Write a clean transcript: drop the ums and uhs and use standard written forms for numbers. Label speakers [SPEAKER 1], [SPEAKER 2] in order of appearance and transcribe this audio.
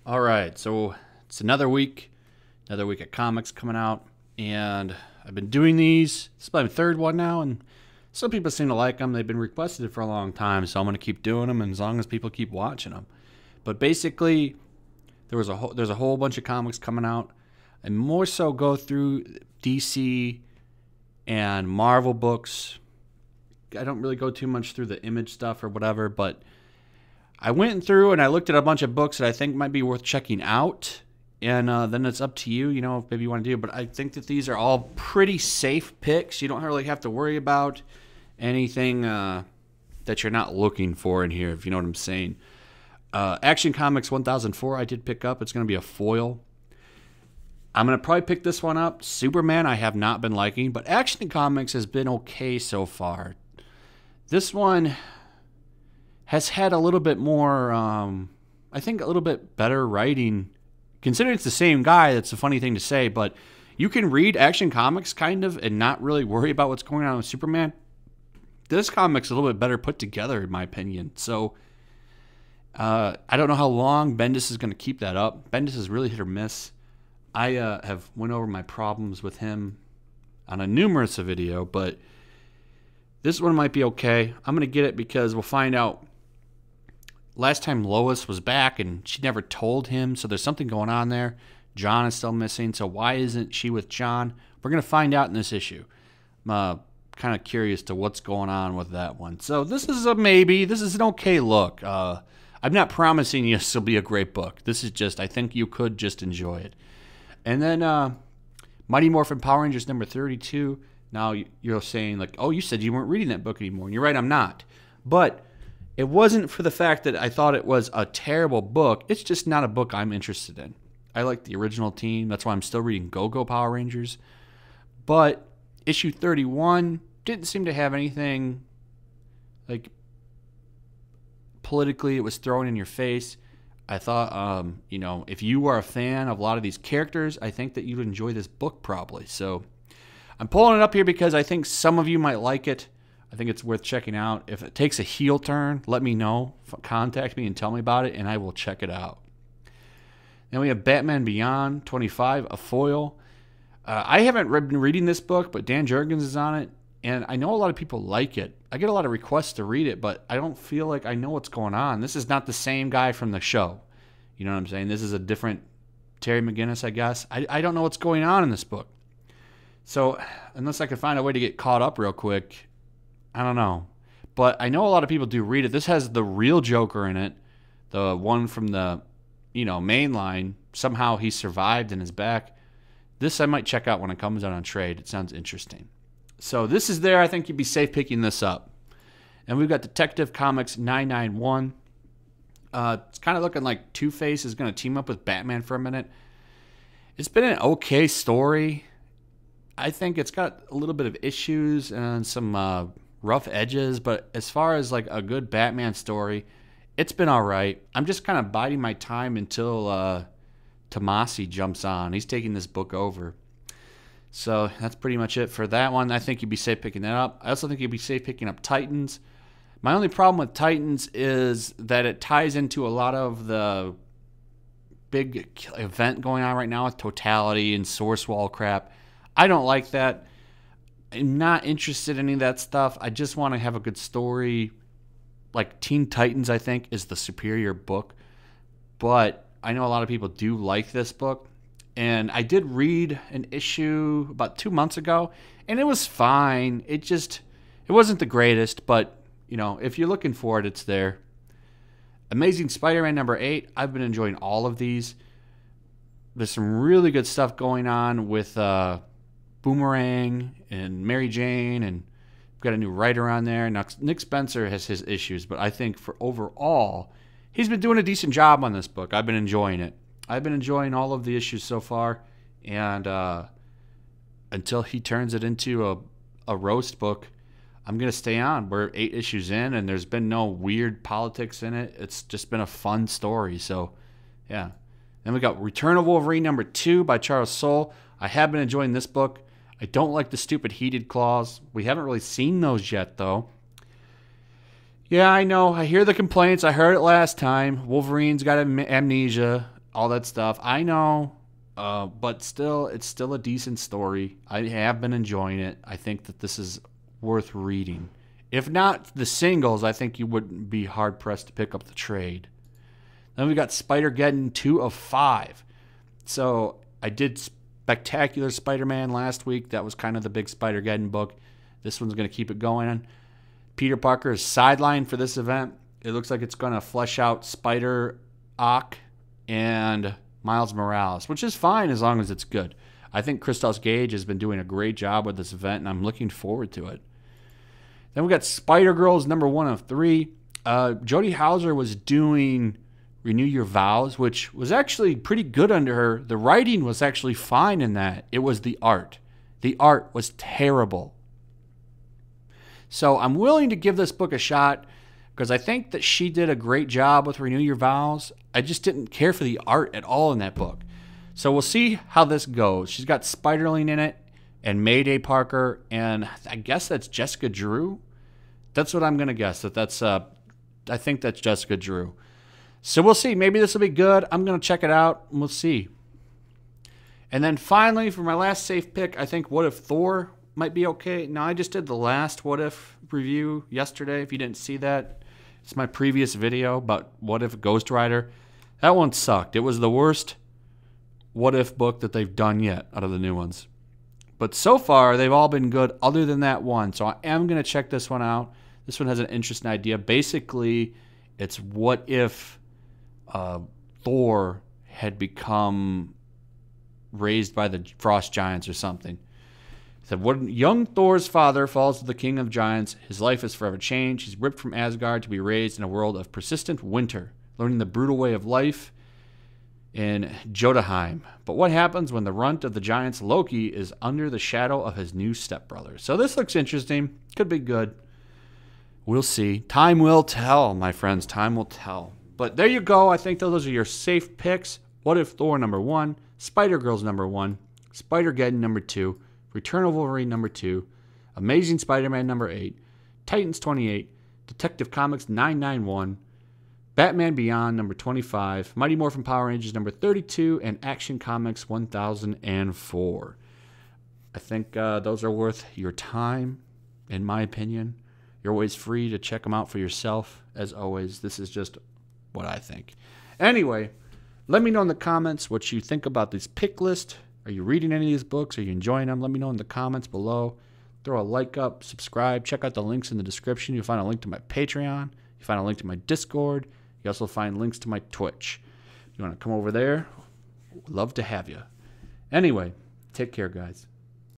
[SPEAKER 1] All right, so it's another week of comics coming out, and I've been doing these. This is my third one now, and some people seem to like them. They've been requested for a long time, so I'm going to keep doing them, and as long as people keep watching them. But basically, there's a whole bunch of comics coming out, and more so go through DC and Marvel books. I don't really go too much through the Image stuff or whatever, but I went through and I looked at a bunch of books that I think might be worth checking out, and then it's up to you, if maybe you want to do. But I think that these are all pretty safe picks. You don't really have to worry about anything that you're not looking for in here, if you know what I'm saying. Action Comics 1004 I did pick up. It's going to be a foil. I'm going to probably pick this one up. Superman I have not been liking, but Action Comics has been okay so far. This one has had a little bit more, I think a little bit better writing. Considering it's the same guy, that's a funny thing to say, but you can read Action Comics kind of and not really worry about what's going on with Superman. This comic's a little bit better put together, in my opinion. So, I don't know how long Bendis is going to keep that up. Bendis is really hit or miss. I have went over my problems with him on a numerous video, but this one might be okay. I'm going to get it because we'll find out. Last time Lois was back and she never told him, so there's something going on there. John is still missing, so why isn't she with John? We're going to find out in this issue. I'm kind of curious to what's going on with that one. So this is a maybe. This is an okay look. I'm not promising you this will be a great book. This is just, I think you could just enjoy it. And then Mighty Morphin Power Rangers number 32. Now you're saying, like, oh, you said you weren't reading that book anymore. And you're right, I'm not. But it wasn't for the fact that I thought it was a terrible book. It's just not a book I'm interested in. I like the original team. That's why I'm still reading Go-Go Power Rangers. But issue 31 didn't seem to have anything, like, politically it was thrown in your face. I thought, if you are a fan of a lot of these characters, I think that you'd enjoy this book probably. So I'm pulling it up here because I think some of you might like it. I think it's worth checking out. If it takes a heel turn, let me know. Contact me and tell me about it, and I will check it out. Then we have Batman Beyond 25, a foil. I haven't been reading this book, but Dan Jurgens is on it, and I know a lot of people like it. I get a lot of requests to read it, but I don't feel like I know what's going on. This is not the same guy from the show. You know what I'm saying? This is a different Terry McGinnis, I guess. I don't know what's going on in this book. So unless I can find a way to get caught up real quick, I don't know. But I know a lot of people do read it. This has the real Joker in it. The one from the, main line. Somehow he survived and is back. This I might check out when it comes out on trade. It sounds interesting. So this is there. I think you'd be safe picking this up. And we've got Detective Comics 991. It's kind of looking like Two-Face is going to team up with Batman for a minute. It's been an okay story. I think it's got a little bit of issues and some rough edges, but as far as like a good Batman story, it's been all right. I'm just kind of biding my time until Tomasi jumps on. He's taking this book over. So that's pretty much it for that one. I think you'd be safe picking that up. I also think you'd be safe picking up Titans. My only problem with Titans is that it ties into a lot of the big event going on right now with Totality and Source Wall crap. I don't like that. I'm not interested in any of that stuff. I just want to have a good story. Like Teen Titans, I think, is the superior book. But I know a lot of people do like this book. And I did read an issue about 2 months ago, and it was fine. It wasn't the greatest, but, if you're looking for it, it's there. Amazing Spider-Man number 8. I've been enjoying all of these. There's some really good stuff going on with Boomerang and Mary Jane, and we've got a new writer on there. Now, Nick Spencer has his issues, but I think for overall, he's been doing a decent job on this book. I've been enjoying it. I've been enjoying all of the issues so far, and until he turns it into a roast book, I'm going to stay on. We're 8 issues in, and there's been no weird politics in it. It's just been a fun story, so yeah. Then we got Return of Wolverine number 2 by Charles Soule. I have been enjoying this book. I don't like the stupid heated claws. We haven't really seen those yet, though. Yeah, I know. I hear the complaints. I heard it last time. Wolverine's got amnesia. all that stuff. I know, but still, it's still a decent story. I have been enjoying it. I think that this is worth reading. If not the singles, I think you wouldn't be hard-pressed to pick up the trade. Then we got Spider-Geddon 2 of 5. So I did Spectacular Spider-Man last week. That was kind of the big Spider-Geddon book. This one's going to keep it going. Peter Parker is sidelined for this event. It looks like it's going to flesh out Spider-Ock and Miles Morales, which is fine as long as it's good. I think Christos Gage has been doing a great job with this event, and I'm looking forward to it. Then we got Spider-Girls number 1 of 3. Jody Houser was doing Renew Your Vows, which was actually pretty good under her. The writing was actually fine in that. It was the art. The art was terrible. So I'm willing to give this book a shot because I think that she did a great job with Renew Your Vows. I just didn't care for the art at all in that book. So we'll see how this goes. She's got Spiderling in it and Mayday Parker, and I guess that's Jessica Drew. That's what I'm going to guess. I think that's Jessica Drew. So we'll see. Maybe this will be good. I'm going to check it out, and we'll see. And then finally, for my last safe pick, I think What If Thor might be okay. Now, I just did the last What If review yesterday. If you didn't see that, it's my previous video about What If Ghost Rider. That one sucked. It was the worst What If book that they've done yet out of the new ones. But so far, they've all been good other than that one. So I am going to check this one out. This one has an interesting idea. Basically, it's what if Thor had become raised by the frost giants or something. It said, when young Thor's father falls to the king of giants, his life is forever changed. He's ripped from Asgard to be raised in a world of persistent winter, learning the brutal way of life in Jotunheim. But what happens when the runt of the giants, Loki, is under the shadow of his new stepbrother? So this looks interesting. Could be good. We'll see. Time will tell, my friends. Time will tell. But there you go. I think those are your safe picks. What If Thor number 1, Spider-Girls number 1, Spider-Geddon number 2, Return of Wolverine number 2, Amazing Spider-Man number 8, Titans 28, Detective Comics 991, Batman Beyond number 25, Mighty Morphin Power Rangers number 32, and Action Comics 1004. I think those are worth your time, in my opinion. You're always free to check them out for yourself. As always, this is just what I think. Anyway, let me know in the comments what you think about this pick list. Are you reading any of these books? Are you enjoying them? Let me know in the comments below. Throw a like up, subscribe, check out the links in the description. You'll find a link to my Patreon. You find a link to my Discord. You also find links to my Twitch. You want to come over there? Would love to have you. Anyway, take care, guys.